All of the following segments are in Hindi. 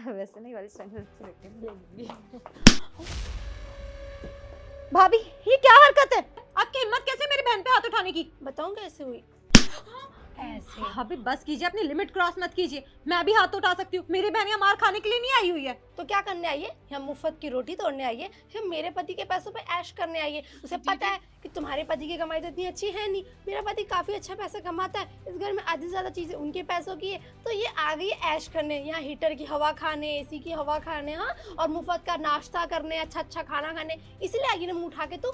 वैसे नहीं वाली स्टाइल अच्छी लगती है। भाभी ये क्या हरकत है? आपकी हिम्मत कैसे मेरी बहन पे हाथ उठाने की? बताऊं कैसे हुई? ऐसे। भाभी बस कीजिए, अपनी लिमिट क्रॉस मत कीजिए। मैं भी हाथ उठा सकती हूँ, मेरी बहन यहाँ मार खाने के लिए नहीं आई हुई है। तो क्या करने आई है? यहाँ मुफ्त की रोटी तोड़ने आई है या मेरे पति के पैसों पे ऐश करने आई है? उसे पता है कि तुम्हारे पति की कमाई तो इतनी अच्छी है नहीं, मेरा पति काफी अच्छा पैसा कमाता है, इस घर में आधी से ज्यादा चीजें उनके पैसों की है, तो ये आ गई ऐश करने, यहाँ हीटर की हवा खाने, एसी की हवा खाने, हाँ, और मुफ्त का नाश्ता करने, अच्छा अच्छा खाना खाने, इसलिए आई ना मुंह उठा के तू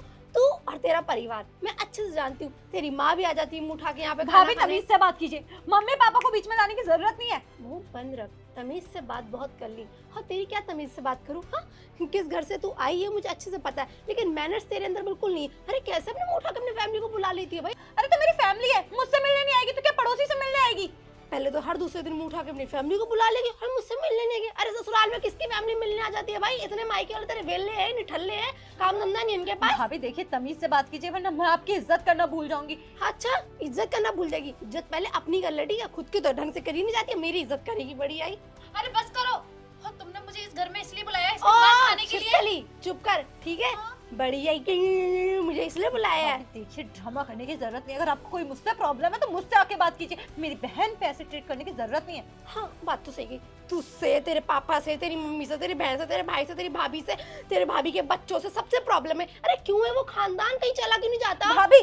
और तेरा परिवार। मैं अच्छे से जानती हूँ, तेरी माँ भी आ जाती है मुंह उठा के यहाँ पे भाभी खाना खाने। तमीज से बात कीजिए, मम्मी पापा को बीच में लाने की जरूरत नहीं है। मुंह बंद रख, तमीज से बात बहुत कर ली। हाँ तेरी क्या तमीज से बात करूँ? हाँ किस घर से तू आई है मुझे अच्छे से पता है, लेकिन मैनर्स तेरे अंदर बिल्कुल नहीं है। अरे कैसे अपने मुंह उठा के अपनी फैमिली को बुला लेती है भाई? अरे तो मेरी फैमिली है, मुझसे मिलने नहीं आएगी तो क्या पड़ोसी से मिलने आएगी? पहले तो हर दूसरे दिन मुंह उठा के अपनी फैमिली को बुला लेगी और मुझसे मिलने नहीं गई। अरे ससुराल में किसकी फैमिली मिलने आ जाती है भाई? इतने मायके वाले तेरे वेले हैं, निठल्ले हैं, काम धंधा नहीं इनके पास। भाभी देखिए तमीज से बात कीजिए वरना मैं आपकी इज्जत करना भूल जाऊंगी। अच्छा इज्जत करना भूल जाएगी? इज्जत पहले अपनी कर लेगी, या खुद की तो ढंग से करी नहीं जाती है, मेरी इज्जत करेगी बड़ी आई। अरे बस करो, हाँ, तुमने मुझे इस घर में इसलिए बुलाया है, इसमें मार खाने के लिए। छिपकली चुप कर, ठीक है? बड़ी आई कि मुझे इसलिए बुलाया है। देखिए ड्रामा करने की जरूरत नहीं है, अगर आपको कोई मुझसे प्रॉब्लम है तो मुझसे आके बात कीजिए, मेरी बहन पे ऐसे ट्रीट करने की जरूरत नहीं है। हाँ बात तो सही है, तुझसे, तेरे पापा से, तेरी मम्मी से, तेरी बहन से, तेरे भाई से, तेरी भाभी से, तेरे भाभी के बच्चों से, सबसे प्रॉब्लम है। अरे क्यों है वो खानदान कहीं चला क्यों नहीं जाता? भाभी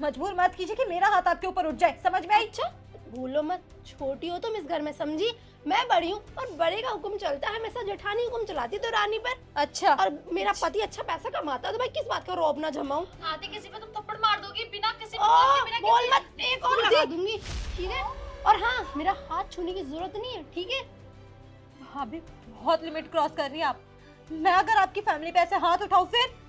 मजबूर मत कीजिए कि मेरा हाथ आपके ऊपर उठ जाए, समझ में आई? अच्छा भूलो मत, छोटी हो तुम इस घर में, समझी? मैं बड़ी हूँ और बड़े का हुक्म चलता है, हमेशा जेठानी हुक्म चलाती तो रानी पर। अच्छा और मेरा पति अच्छा पैसा कमाता है तो भाई किस बात का रौब ना जमाऊं? आते किसी पे तुम थप्पड़ मार दोगी बिना किसी ओ, मतलब के, बिना बोल किसी मत, एक और लगा दूंगी, ठीक है? और हाँ मेरा हाथ छूने की जरूरत नहीं है, ठीक है? भाभी बहुत लिमिट क्रॉस कर रही है आप। मैं अगर आपकी फैमिली पे ऐसे हाथ उठाऊं फिर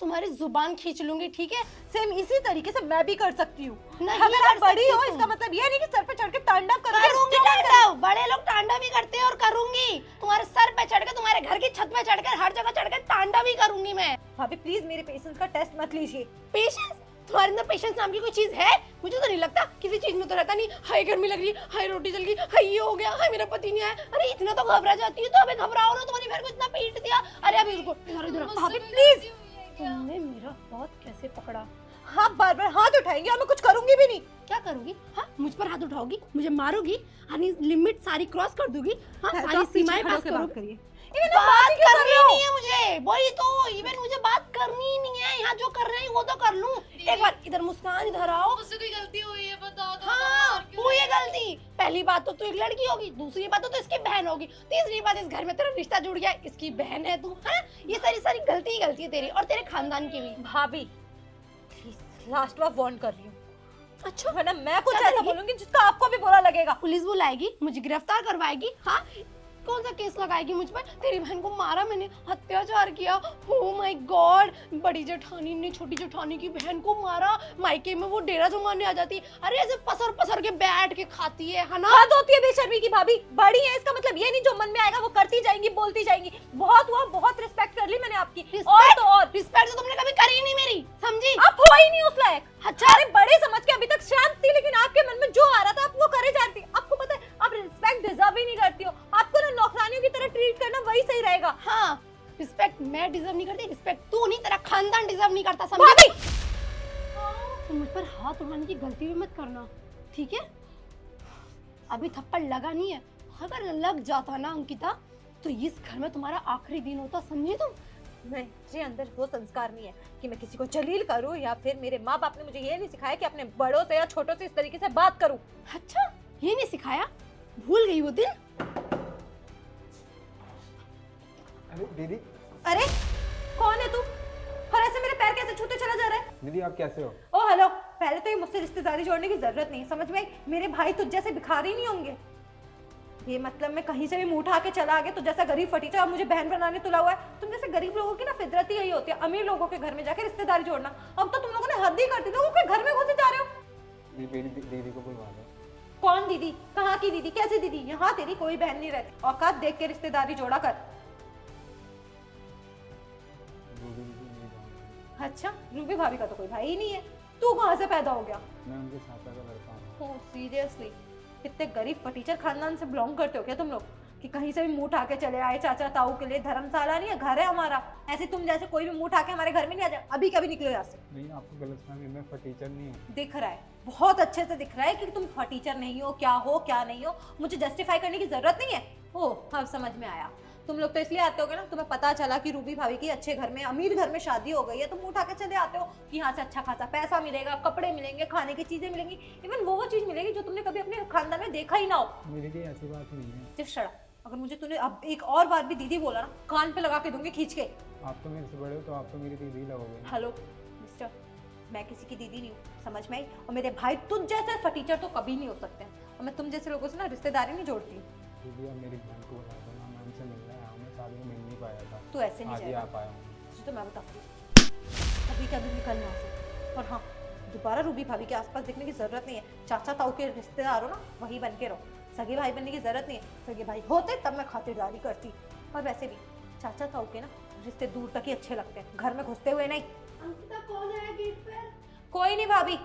तुम्हारी जुबान खींच लूंगी, ठीक है? सेम इसी तरीके से मैं भी कर सकती हूँ। नहीं अगर कर आप बड़ी सकती हो तुम। इसका मतलब ये नहीं कि सर पे चढ़ के तांडव करोगे। करूंगी तांडव, बड़े लोग तांडव भी करते हैं और करूंगी। तुम्हारे सर पे चढ़ के, तुम्हारे घर की छत पे चढ़ कर, हर जगह चढ़ कर तांडव ही करूंगी मैं। भाभी प्लीज मेरे पेशेंस का टेस्ट मत लीजिए। पेशेंस? तुम्हारे अंदर पेशेंस नाम की कोई चीज है? मुझे तो नहीं लगता, किसी चीज में तो रहता नहीं। हाय गर्मी लग रही है, हाय रोटी जल गई, हाय ये हो गया, हाय मेरा पति नहीं आया। अरे इतना तो घबरा जाती है, तो अबे घबराओ ना, तुम्हारी बहन को इतना पीट दिया। अरे अभी रुको, इधर इधर। भाभी प्लीज, तुमने मेरा हाथ कैसे पकड़ा? हाँ बार बार हाथ उठाएंगे और मैं कुछ करूंगी भी नहीं। क्या करोगी? हाँ मुझ पर हाथ उठाओगी, मुझे मारोगी, यानी लिमिट सारी क्रॉस कर दूंगी। हाँ तो सारी आप पीछे सीमाएं खड़े पास होके बात करोगी। करिए। बात करनी नहीं है मुझे, वही तो, इवन मुझे बात करनी ही नहीं है। यहाँ जो कर रहे हैं वो तो कर लूं। एक बार इधर मुस्कान, इधर आओ। मुझसे कोई गलती हुई है बता दो। हाँ हुई है गलती। पहली बात तो तू एक लड़की होगी, दूसरी बात तो इसकी बहन होगी, तीसरी बात इस घर में तेरा रिश्ता जुड़ गया, इसकी बहन है तू। हाँ ये सारी सारी गलती ही गलती है तेरी और तेरे खानदान की भी। भाभी लास्ट बार वार्न कर रही हूँ, अच्छा वरना मैं कुछ क्या ऐसा करेगी? बोलूंगी जिसका आपको भी बुरा लगेगा। पुलिस बुलाएगी, मुझे गिरफ्तार करवाएगी। हाँ कौन सा केस लगाएगी मुझ पर? तेरी बहन को मारा मैंने, अत्याचार किया, ओ माय गॉड, बड़ी जेठानी ने छोटी जेठानी की बहन को मारा, मायके में वो डेरा जमाने आ जाती। अरे ऐसे पसर पसर के बैठ के खाती है ना? हद होती है बेशर्मी की। भाभी बड़ी है इसका मतलब ये नहीं जो मन में आएगा वो करती जाएंगी, बोलती जाएंगी। बहुत हुआ, बहुत रिस्पेक्ट कर ली मैंने आपकी। और तो और रिस्पेक्ट तो तुमने कभी करी नहीं मेरी, समझी? आप हो ही नहीं उस लायक। अच्छा अरे बड़े समझ के अभी तक शांत थी, लेकिन आपके मन में जो आ रहा था आप वो करे जाती। आपको पता है आप रिस्पेक्ट डिजर्व ही नहीं करती हो। आपको ना नौकरानियों की तरह ट्रीट करना वही सही रहेगा। हाँ रिस्पेक्ट मैं डिजर्व नहीं करती, रिस्पेक्ट तू नहीं, तेरा खानदान डिजर्व नहीं करता, समझी? तुम मुझ पर हाथ उठाने की गलती भी मत करना, ठीक है? अभी थप्पड़ लगा नहीं है, अगर लग जाता ना अंकिता तो इस घर में तुम्हारा आखिरी दिन होता, समझी तुम? मेरे अंदर वो संस्कार नहीं है कि मैं किसी को जलील करूं, या फिर मेरे माँ बाप ने मुझे ये नहीं सिखाया कि अपने बड़ों से या छोटों से इस तरीके से बात करूं। अच्छा ये नहीं सिखाया? भूल गई वो दिन? अरे दीदी। अरे कौन है तू और ऐसे मेरे पैर कैसे छूते चला जा रहा है? दीदी आप कैसे हो? ओ हेलो, पहले तो ये मुझसे रिश्तेदारी जोड़ने की जरूरत नहीं, समझ में आई? मेरे भाई तुझ जैसे भिखारी नहीं होंगे। ये मतलब मैं कहीं से भी मुंह उठा के चला आ गया तो जैसा गरीब फटीचा और मुझे बहन बनाने तुला हुआ है। तुम जैसे गरीब लोगों की ना फितरत ही यही होती है, अमीर लोगों के घर में जाके रिश्तेदारी जोड़ना। अब तो तुम लोगों ने हद ही कर दी, लोगों के घर में घुसे जा रहे हो। मेरी दीदी को बुलवा दो। कौन दीदी? कहाँ की दीदी? कैसी दीदी? यहाँ तेरी कोई बहन नहीं रहती, औकात देख के रिश्तेदारी जोड़ा कर। रूबी दीदी मेरी बहन है। अच्छा रूबी भाभी का तो कोई भाई ही नहीं है, तू कहाँ से पैदा हो गया? मैं उनके चाचा का लड़का हूँ। सीरियसली इतने गरीब फटीचर खानदान से बिलोंग करते हो क्या तुम लोग? कि कहीं से भी मुंह उठा के चले आए चाचा ताऊ के लिए। धर्मशाला नहीं है, घर है हमारा। ऐसे तुम जैसे कोई भी मुंह उठा के हमारे घर में नहीं आ जाए। अभी कभी निकलो यहाँ से। नहीं, आपको गलतफहमी, मैं फटीचर नहीं हूँ। दिख रहा है, बहुत अच्छे से दिख रहा है कि तुम फटीचर नहीं हो क्या नहीं हो। मुझे जस्टिफाई करने की जरूरत नहीं है। ओ अब समझ में आया। तुम लोग तो इसलिए आते होगे ना, तुम्हें पता चला कि रूबी भाभी की अच्छे घर में, अमीर घर में शादी हो गई है, तुम उठा के चले आते हो कि यहाँ से अच्छा खासा पैसा मिलेगा, कपड़े मिलेंगे, खाने की चीजें मिलेंगी, इवन वो चीज मिलेगी जो तुमने कभी अपने खानदान में देखा ही ना हो। मेरी कोई ऐसी बात नहीं है। जिस शड़ा, अगर मुझे तूने अब एक और बार भी दीदी बोला ना, कान पे लगा के दूंगी खींच के। आप तो मेरे से बड़े हो, तो आप तो मेरी दीदी लगोगे ना। हेलो मिस्टर, मैं किसी की दीदी नहीं हूँ, समझ में आई? और मेरे भाई तुझ जैसे फटीचर तो कभी नहीं हो सकते हैं। और मैं तुम जैसे लोगों से ना रिश्तेदारी नहीं जोड़ती। दीदी आप मेरी बहन को बुला दो ना, मैं उनसे मिलना है। मैं शादी में मिल नहीं पाया था, तू ऐसे नहीं आज ही जाएगा। आ पाया हूँ। तुझे तो मैं बताऊंगी, अभी कभी निकलना यहाँ से। और हाँ, दोबारा रूबी भाभी के आसपास दिखने की जरूरत नहीं है। चाचा ताऊ के रिश्तेदार हो ना, वही बन के रहो। सगे भाई बनने की जरूरत नहीं है। सगे भाई होते तब मैं खातिरदारी करती। और वैसे भी चाचा ताऊ के ना रिश्ते दूर तक ही अच्छे लगते हैं, घर में घुसते हुए नहीं। अंकिता कौन आया गेट पर? कोई नहीं भाभी।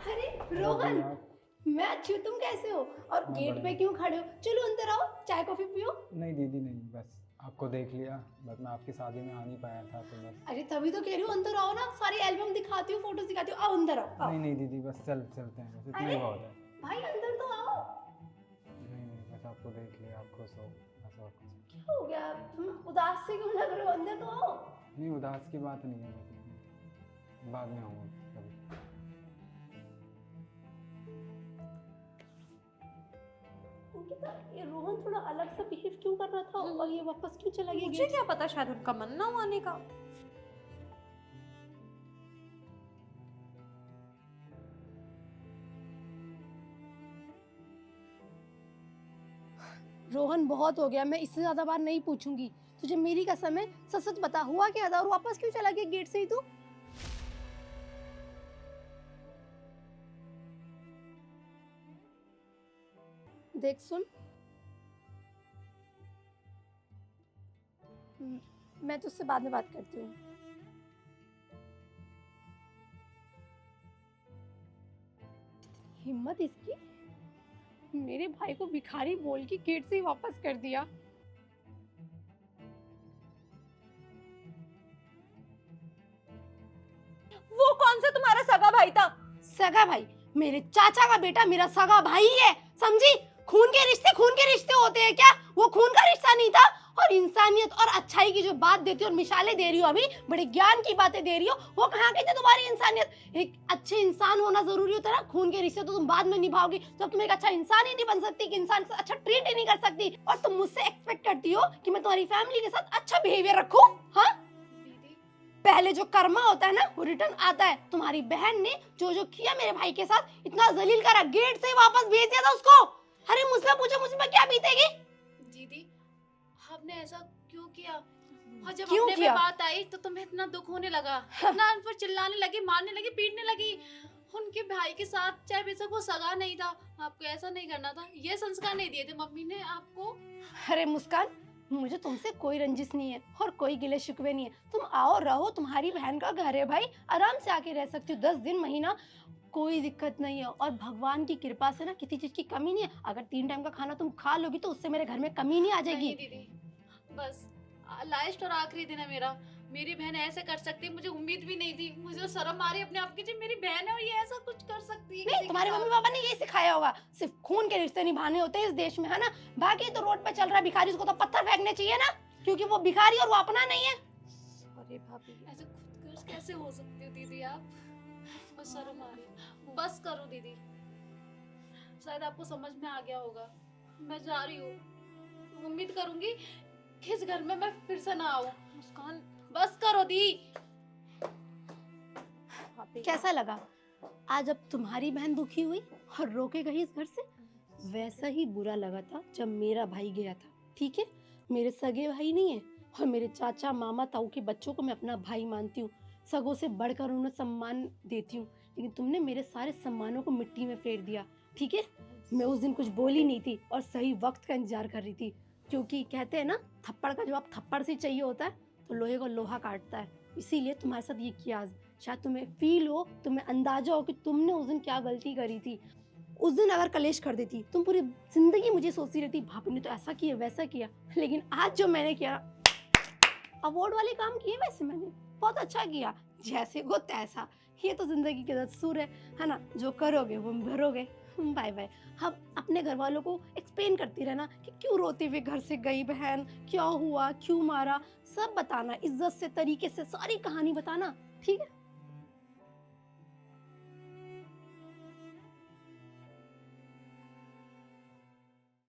अरे रोहन, आप- मैं अच्छी हूँ, तुम कैसे हो? और मैं गेट पे बढ़िया। क्यों खड़े हो? चलो अंदर आओ, चाय कॉफी पियो। नहीं दीदी नहीं, बस आपको देख लिया, बस मैं आपकी शादी में आ नहीं पाया था, तो बस। अरे तभी तो कह रही हूँ अंदर आओ ना, सारी एल्बम दिखाती हूँ, फोटोज दिखाती हूँ, आओ अंदर आओ। नहीं दीदी, बस चलते हैं, बस इतना अरे! ही बहुत है। भाई अंदर तो आओ। नहीं, बस आपको देख लिया, आप खुश हो, बस और कुछ। क्या हो गया, तुम उदास से क्यों लग रहे हो? अंदर तो आओ। नहीं, उदास की बात नहीं है, बस बाद में आऊँगा कभी। अंकिता, ये रोहन थोड़ा अलग सा बिहेव क्यों कर रहा था और ये वापस क्यों चला गया मुझे गेट? क्या पता, शायद उनका मन ना हो आने का। रोहन बहुत हो गया, मैं इससे ज्यादा बार नहीं पूछूंगी। तुझे मेरी कसम है, सच सच बता हुआ क्या था और वापस क्यों चला गया गेट से ही तू? देख सुन, मैं तुझसे बाद में बात करती हूँ। हिम्मत इसकी, मेरे भाई को भिखारी बोल के गेट से ही वापस कर दिया। वो कौन सा तुम्हारा सगा भाई था? सगा भाई? मेरे चाचा का बेटा मेरा सगा भाई है, समझी? खून के रिश्ते होते हैं क्या? वो खून का रिश्ता नहीं था। और इंसानियत और अच्छाई की जो बात देती हो और मिसालें दे रही हो, अभी बड़े ज्ञान की बातें दे रही हो, वो कहाँ गई थी तुम्हारी इंसानियत? एक अच्छे इंसान होना जरूरी होता है ना, खून के रिश्ते तो तुम बाद में निभाओगी। तो तुम एक अच्छा इंसान ही नहीं बन सकती, कि इंसान से अच्छा ट्रीट ही नहीं कर सकती, और तुम मुझसे एक्सपेक्ट करती हो कि मैं तुम्हारी फैमिली के साथ अच्छा बिहेवियर रखूं? हाँ, दीदी पहले जो कर्मा होता है ना, वो रिटर्न आता है। तुम्हारी बहन ने जो किया मेरे भाई के साथ, इतना जलील करा, गेट से वापस भेज दिया था उसको। अरे मुझसे पूछो, मुझ पर क्या बीतेगी? दीदी आपने ऐसा क्यों किया? और जब क्यों अपने किया? पे बात आई तो तुम्हें इतना दुख होने लगा, इतना उन पर चिल्लाने लगी, मारने लगी, पीटने लगी। उनके भाई के साथ, चाहे बेशक वो सगा नहीं था, आपको ऐसा नहीं करना था। ये संस्कार नहीं दिए थे मम्मी ने आपको। अरे मुस्कान, मुझे तुमसे कोई रंजिश नहीं है और कोई गिले शिकवे नहीं है। तुम आओ रहो, तुम्हारी बहन का घर है भाई, आराम से आके रह सकती हो 10 दिन महीना, कोई दिक्कत नहीं है। और भगवान की कृपा से ना किसी चीज की कमी नहीं है। अगर 3 टाइम का खाना तुम खा लोगी तो उससे मेरे घर में कमी नहीं आ जाएगी। नहीं दीदी, बस लास्ट और आखिरी दिन है मेरा। मेरी बहन ऐसे कर सकती है, मुझे उम्मीद भी नहीं थी। मुझे तो शर्म आ रही है अपने आप की, जी मेरी बहन है और ये ऐसा कुछ कर सकती है किसी नहीं, के तुम्हारे साथ। मम्मी पापा ने यही सिखाया होगा, सिर्फ खून के रिश्ते निभाने होते हैं इस देश में, है ना? बाकी तो रोड पे चल रहा है भिखारी, उसको तो पत्थर फेंकने चाहिए ना, क्योंकि वो भिखारी और वो अपना नहीं है। अरे भाभी, ऐसे खुदगर्ज कैसे हो सकती हो दीदी आप? बस शर्म आ रही है। बस करो दीदी, शायद आपको समझ में आ गया होगा। मैं जा रही हूँ, उम्मीद करूंगी कि इस घर में मैं फिर से ना आऊँ। मुस्कान बस करो दी। भाभी कैसा लगा आज अब तुम्हारी बहन दुखी हुई और रोके गई इस घर से? वैसा ही बुरा लगा था जब मेरा भाई गया था, ठीक है? मेरे सगे भाई नहीं है, और मेरे चाचा मामा ताऊ के बच्चों को मैं अपना भाई मानती हूँ, सगों से बढ़कर उन्हें सम्मान देती हूँ। लेकिन तुमने मेरे सारे सम्मानों को मिट्टी में फेर दिया, ठीक है? मैं उस दिन कुछ बोली नहीं थी और सही वक्त का इंतजार कर रही थी, क्योंकि कहते हैं ना, थप्पड़ का जवाब थप्पड़ से चाहिए होता है, तो लोहे को लोहा काटता है। इसीलिए तुम्हारे साथ ये किया आज। शायद तुम्हें फील हो, तुम्हें अंदाजा हो कि तुमने उस दिन क्या गलती करी थी। उस दिन अगर कलेश कर देती, तुम पूरी जिंदगी मुझे सोचती रहती भाभी ने तो ऐसा किया वैसा किया। लेकिन आज जो मैंने किया, अवार्ड वाले काम किए वैसे मैंने, बहुत अच्छा किया, जैसे को तैसा। ये तो जिंदगी के दस्तूर है ना, जो करोगे वो भरोगे। Bye bye. हम अपने घर वालों को एक्सप्लेन करती रहना कि क्यों रोते हुए घर से गई बहन, क्या हुआ, क्यों मारा, सब बताना, इज्जत से, तरीके से सारी कहानी बताना, ठीक है।